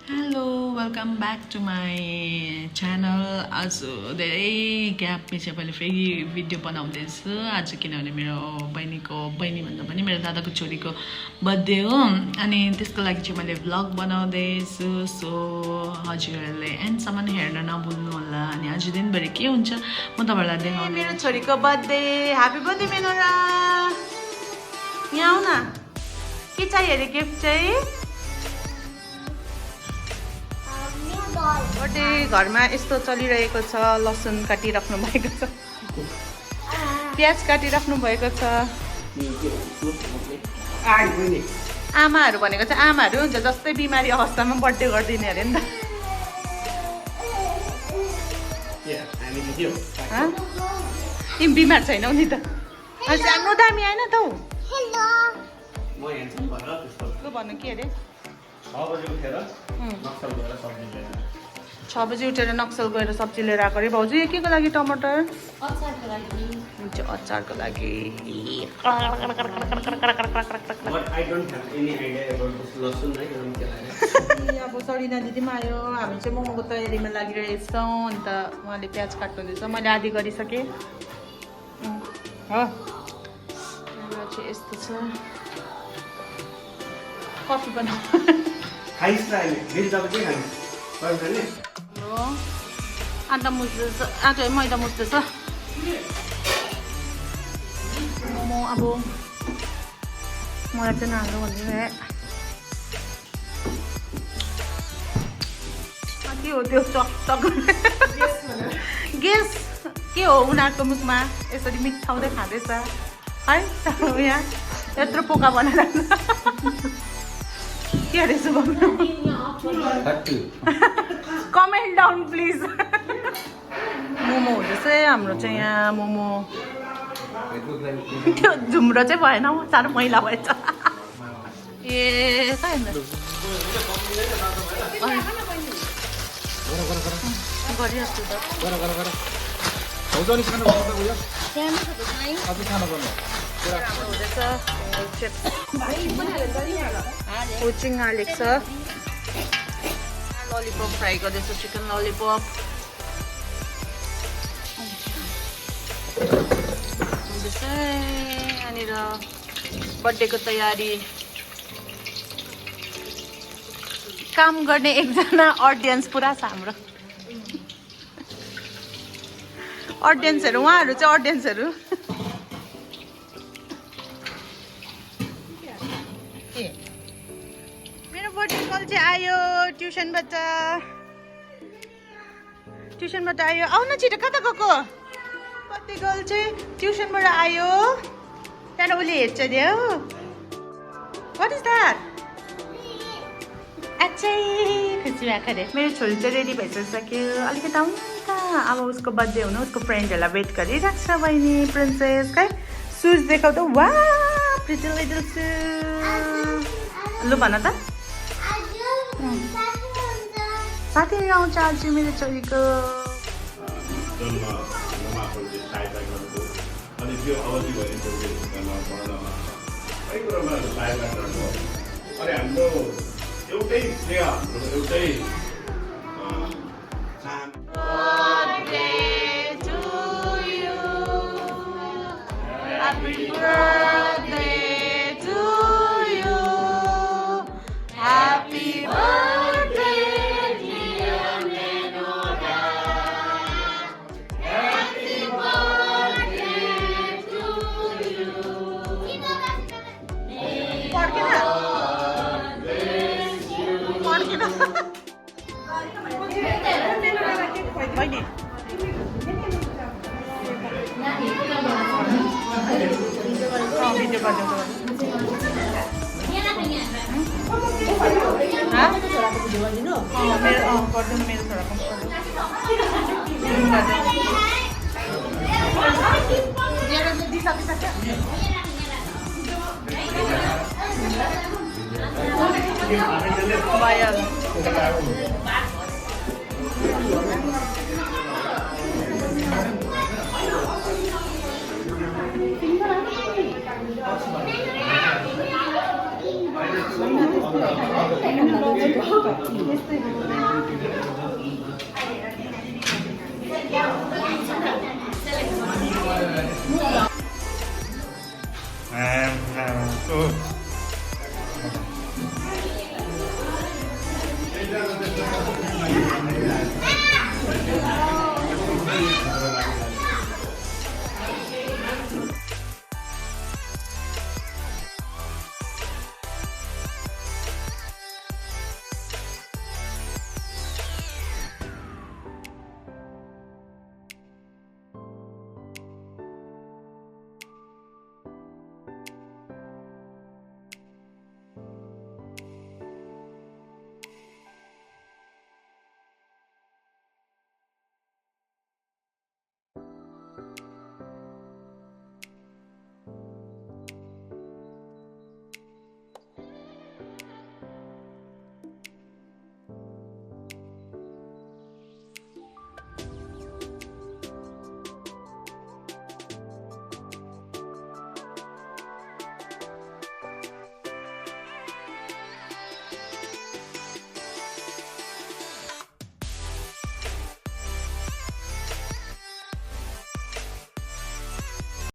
Hello welcome back to my channel. आज धेरै gap पछि मैले फेरि भिडियो बनाउँदैछु आज, किनभने मेरो बहिनी भन्दा पनि मेरो दादाको छोरीको बर्थडे हो अनि त्यसको लागि चाहिँ मैले भ्लग बनाउँदैछु। सो हजुरहरूले एन्डसम्म हेर्न नभुल्नु होला। अनि आज दिनभरि के हुन्छ म तपाईँहरूलाई देखाउँछु। मेरो छोरीको बर्थडे, ह्याप्पी बर्थडे मेनोरा। यहाँ आऊ न, के चाहियो अरे गिफ्ट चाहिँ? बर्थडे घरमा यस्तो चलिरहेको छ। लसुन काटिराख्नु भएको छ, प्याज काटिराख्नु भएको छ। आमाहरू भनेको चाहिँ आमाहरू हुन्छ, जस्तै बिमारी अवस्थामा बर्थडे गरिदिने अरे नि त। तिमी बिमार छैनौ नि त? सानो दामी आएन त हौ। भन्नु के अरे? 6 बजी उठेर नक्सल गएर सब्जी लिएर आएको अरे। भाउजू यो के को लागि? टमाटर अचारको लागि। अब सरिना दिदी पनि आयो। हामी चाहिँ मोमोको तयारीमा लागिरहेछौँ। अन्त उहाँले प्याज काट्नुहुँदैछ, मैले आधी गरिसकेँ हो। चाहिँ यस्तो छ, कफी बनाऊ। आटा मुस्दैछ, आटा मैदा मुस्दैछ। मोमो अब मलाई चाहिँ नहाल्नु भन्ने के हो त्यो? चक गेस के हो उनीहरूको मुखमा यसरी मिठाउँदै खाँदैछ है। यहाँ यत्रो पोका बनाएर के अरे Shubham? Comment down please. Momo हुँदैछ हाम्रो चाहिँ यहाँ। मोमो त्यो झुम्रो चाहिँ भएन हौ, साह्रो मैला भएछ। ए गरिहाल्छु त। कोचिङ हालेको छ। ललिपप फ्राई गर्दैछु, चिकन ललिपप। यहाँनिर बर्थडेको तयारी। काम गर्ने एकजना अडियन्स पुरा छ हाम्रो। अडियन्सहरू उहाँहरू चाहिँ अडियन्सहरू। मेरो बर्थडे कल चाहिँ आयो ट्युसनबाट आयो। आउ न छिटो, कता गएको? बर्थडे गर्ल चाहिँ ट्युसनबाट आयो। त्यहाँबाट उसले हेर्छ अरे हो। What is that? अच्छै खुसी भएको अरे। मेरो छोरी चाहिँ रेडी भइसक्यो। अलिकति आउनु नि त, अब उसको बर्थडे हुनु, उसको फ्रेन्डहरूलाई वेट गरिरहेको छ। बहिनी प्रिन्सेस खै सुज देखाउ त। वा प्रिटी लिटल सुज। लु भन त। साथी आउँछ आज मेरो छोरीको। So